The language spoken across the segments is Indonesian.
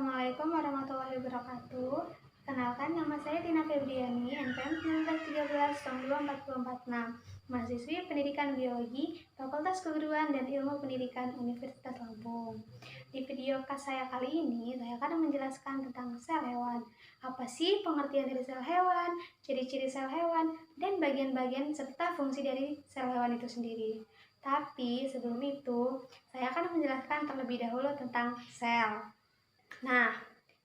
Assalamualaikum warahmatullahi wabarakatuh. Kenalkan, nama saya Tina Febriani, NPM 1913-24446, mahasiswi Pendidikan Biologi, Fakultas Keguruan dan Ilmu Pendidikan Universitas Lampung. Di video saya kali ini, saya akan menjelaskan tentang sel hewan. Apa sih pengertian dari sel hewan, ciri-ciri sel hewan, dan bagian-bagian serta fungsi dari sel hewan itu sendiri. Tapi sebelum itu, saya akan menjelaskan terlebih dahulu tentang sel. Nah,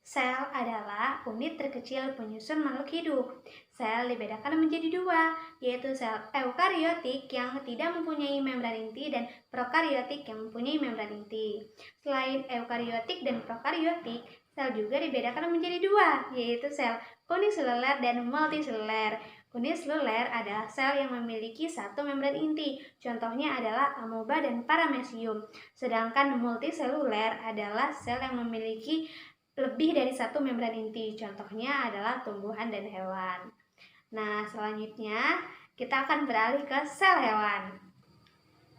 sel adalah unit terkecil penyusun makhluk hidup. Sel dibedakan menjadi dua, yaitu sel eukariotik yang tidak mempunyai membran inti dan prokariotik yang mempunyai membran inti. Selain eukariotik dan prokariotik, sel juga dibedakan menjadi dua, yaitu sel uniseluler dan multiseluler. Uniseluler adalah sel yang memiliki satu membran inti, contohnya adalah amoeba dan paramecium. Sedangkan multiseluler adalah sel yang memiliki lebih dari satu membran inti, contohnya adalah tumbuhan dan hewan. Nah, selanjutnya kita akan beralih ke sel hewan.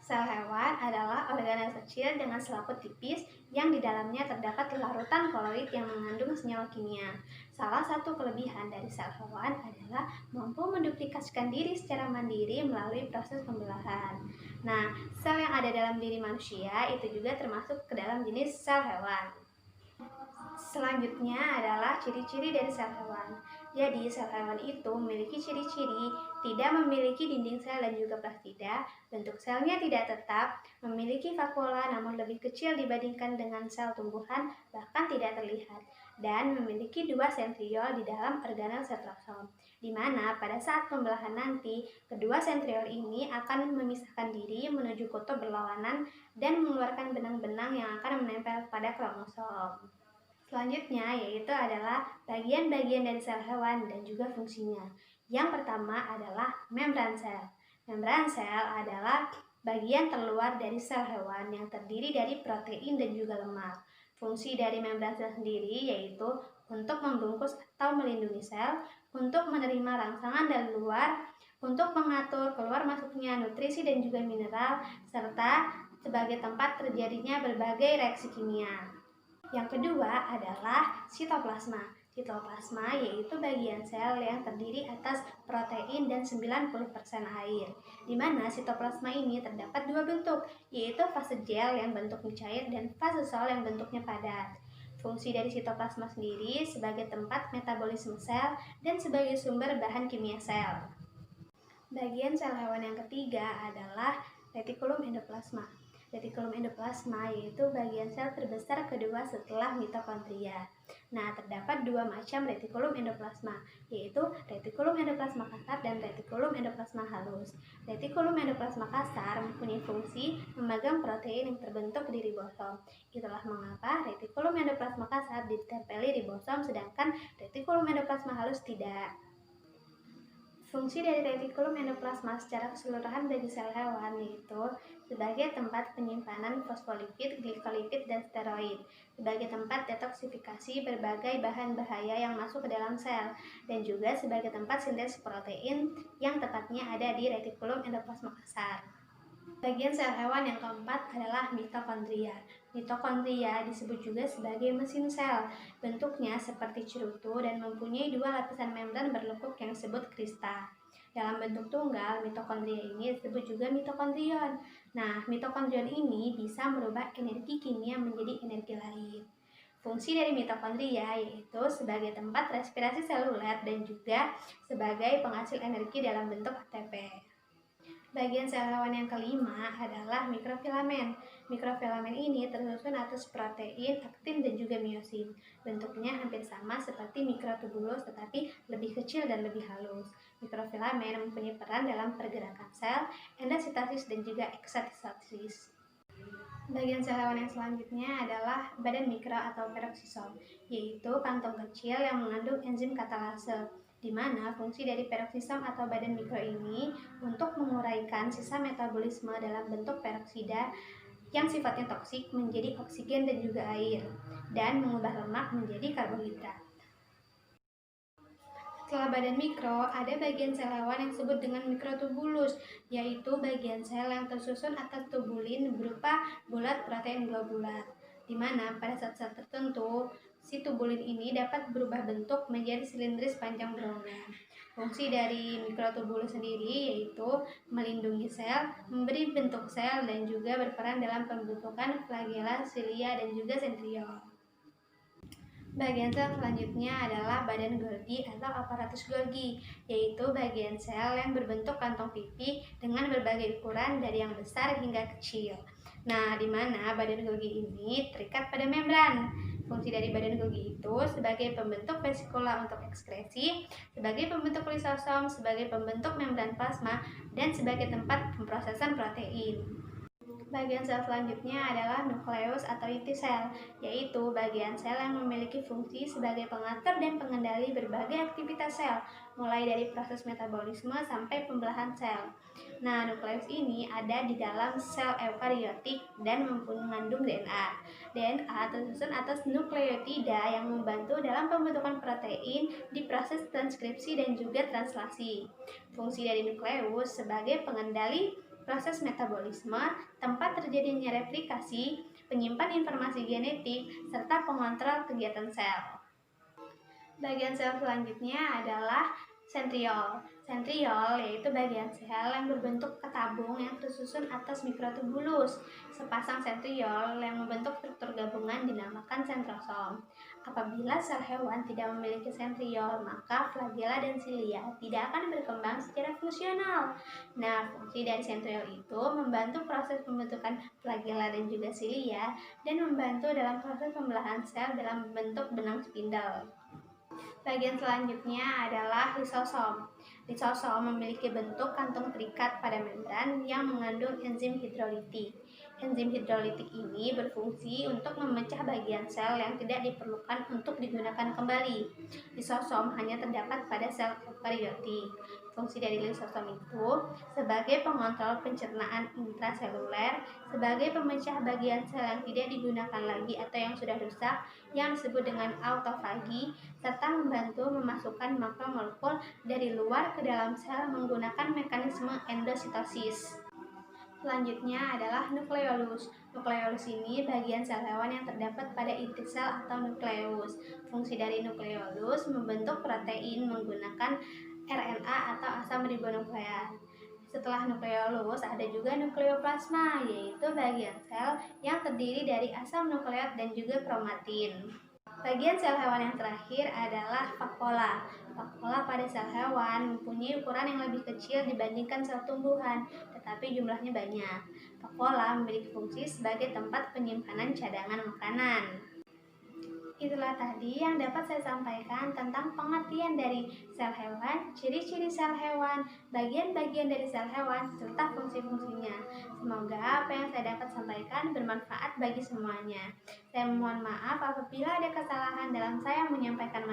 Sel hewan adalah organel kecil dengan selaput tipis yang di dalamnya terdapat larutan koloid yang mengandung senyawa kimia. Salah satu kelebihan dari sel hewan adalah mampu menduplikasikan diri secara mandiri melalui proses pembelahan. Nah, sel yang ada dalam diri manusia itu juga termasuk ke dalam jenis sel hewan. Selanjutnya adalah ciri-ciri dari sel hewan. Jadi, sel hewan itu memiliki ciri-ciri tidak memiliki dinding sel dan juga plastida, bentuk selnya tidak tetap, memiliki vakuola namun lebih kecil dibandingkan dengan sel tumbuhan, bahkan tidak terlihat, dan memiliki dua sentriol di dalam organel setrosom, di mana pada saat pembelahan nanti, kedua sentriol ini akan memisahkan diri menuju kutub berlawanan dan mengeluarkan benang-benang yang akan menempel pada kromosom. Selanjutnya yaitu adalah bagian-bagian dari sel hewan dan juga fungsinya. Yang pertama adalah membran sel. Membran sel adalah bagian terluar dari sel hewan yang terdiri dari protein dan juga lemak. Fungsi dari membran sel sendiri yaitu untuk membungkus atau melindungi sel, untuk menerima rangsangan dari luar, untuk mengatur keluar masuknya nutrisi dan juga mineral, serta sebagai tempat terjadinya berbagai reaksi kimia. Yang kedua adalah sitoplasma. Sitoplasma yaitu bagian sel yang terdiri atas protein dan 90% air. Di mana sitoplasma ini terdapat dua bentuk, yaitu fase gel yang bentuknya cair dan fase sol yang bentuknya padat. Fungsi dari sitoplasma sendiri sebagai tempat metabolisme sel dan sebagai sumber bahan kimia sel. Bagian sel hewan yang ketiga adalah retikulum endoplasma. Retikulum endoplasma yaitu bagian sel terbesar kedua setelah mitokondria. Nah, terdapat dua macam retikulum endoplasma, yaitu retikulum endoplasma kasar dan retikulum endoplasma halus. Retikulum endoplasma kasar mempunyai fungsi memegang protein yang terbentuk di ribosom. Itulah mengapa retikulum endoplasma kasar ditempeli ribosom, sedangkan retikulum endoplasma halus tidak. Fungsi dari retikulum endoplasma secara keseluruhan bagi sel hewan yaitu sebagai tempat penyimpanan fosfolipid, glikolipid, dan steroid, sebagai tempat detoksifikasi berbagai bahan bahaya yang masuk ke dalam sel, dan juga sebagai tempat sintesis protein yang tepatnya ada di retikulum endoplasma kasar. Bagian sel hewan yang keempat adalah mitokondria. Mitokondria disebut juga sebagai mesin sel. Bentuknya seperti cerutu dan mempunyai dua lapisan membran berlekuk yang disebut krista. Dalam bentuk tunggal, mitokondria ini disebut juga mitokondrion. Nah, mitokondrion ini bisa merubah energi kimia menjadi energi lain. Fungsi dari mitokondria yaitu sebagai tempat respirasi seluler dan juga sebagai penghasil energi dalam bentuk ATP. Bagian sel hewan yang kelima adalah mikrofilamen. Mikrofilamen ini tersusun atas protein, aktin, dan juga miosin. Bentuknya hampir sama seperti mikrotubulus tetapi lebih kecil dan lebih halus. Mikrofilamen mempunyai peran dalam pergerakan sel, endositosis, dan juga eksositosis. Bagian sel hewan yang selanjutnya adalah badan mikro atau peroksisom, yaitu kantong kecil yang mengandung enzim katalase, di mana fungsi dari peroksisom atau badan mikro ini untuk menguraikan sisa metabolisme dalam bentuk peroksida yang sifatnya toksik menjadi oksigen dan juga air, dan mengubah lemak menjadi karbohidrat. Setelah badan mikro, ada bagian sel hewan yang disebut dengan mikrotubulus, yaitu bagian sel yang tersusun atas tubulin berupa bulat protein globulat, di mana pada saat-saat tertentu Si tubulin ini dapat berubah bentuk menjadi silindris panjang berlongga. Fungsi dari mikrotubulus sendiri yaitu melindungi sel, memberi bentuk sel, dan juga berperan dalam pembentukan flagella, cilia, dan juga centriole. Bagian sel selanjutnya adalah badan Golgi atau aparatus Golgi, yaitu bagian sel yang berbentuk kantong pipi dengan berbagai ukuran dari yang besar hingga kecil. Nah, di mana badan Golgi ini terikat pada membran. Fungsi dari badan Golgi itu sebagai pembentuk vesikula untuk ekskresi, sebagai pembentuk lisosom, sebagai pembentuk membran plasma, dan sebagai tempat pemrosesan protein. Bagian sel selanjutnya adalah nukleus atau inti sel, yaitu bagian sel yang memiliki fungsi sebagai pengatur dan pengendali berbagai aktivitas sel, mulai dari proses metabolisme sampai pembelahan sel. Nah, nukleus ini ada di dalam sel eukariotik dan mengandung DNA. DNA tersusun atas nukleotida yang membantu dalam pembentukan protein di proses transkripsi dan juga translasi. Fungsi dari nukleus sebagai pengendali proses metabolisme, tempat terjadinya replikasi, penyimpan informasi genetik, serta pengontrol kegiatan sel. Bagian sel selanjutnya adalah centriole. Centriole yaitu bagian sel yang berbentuk ketabung yang tersusun atas mikrotubulus. Sepasang centriole yang membentuk struktur gabungan dinamakan centrosom. Apabila sel hewan tidak memiliki centriole, maka flagella dan cilia tidak akan berkembang secara fungsional. Nah, fungsi dari centriole itu membantu proses pembentukan flagella dan juga cilia dan membantu dalam proses pembelahan sel dalam bentuk benang spindle. Bagian selanjutnya adalah lisosom. Lisosom memiliki bentuk kantung terikat pada membran yang mengandung enzim hidrolitik. Enzim hidrolitik ini berfungsi untuk memecah bagian sel yang tidak diperlukan untuk digunakan kembali. Lisosom hanya terdapat pada sel eukariotik. Fungsi dari lisosom itu sebagai pengontrol pencernaan intraseluler, sebagai pemecah bagian sel yang tidak digunakan lagi atau yang sudah rusak, yang disebut dengan autofagi, serta membantu memasukkan makromolekul dari luar ke dalam sel menggunakan mekanisme endositosis. Selanjutnya adalah nukleolus. Nukleolus ini bagian sel hewan yang terdapat pada inti sel atau nukleus. Fungsi dari nukleolus membentuk protein menggunakan RNA atau asam ribonukleat. Setelah nukleolus ada juga nukleoplasma, yaitu bagian sel yang terdiri dari asam nukleat dan juga kromatin. Bagian sel hewan yang terakhir adalah vakuola. Vakuola pada sel hewan mempunyai ukuran yang lebih kecil dibandingkan sel tumbuhan, tetapi jumlahnya banyak. Vakuola memiliki fungsi sebagai tempat penyimpanan cadangan makanan. Itulah tadi yang dapat saya sampaikan tentang pengertian dari sel hewan, ciri-ciri sel hewan, bagian-bagian dari sel hewan, serta fungsi-fungsinya. Semoga apa yang saya dapat sampaikan bermanfaat bagi semuanya. Saya mohon maaf apabila ada kesalahan dalam saya menyampaikan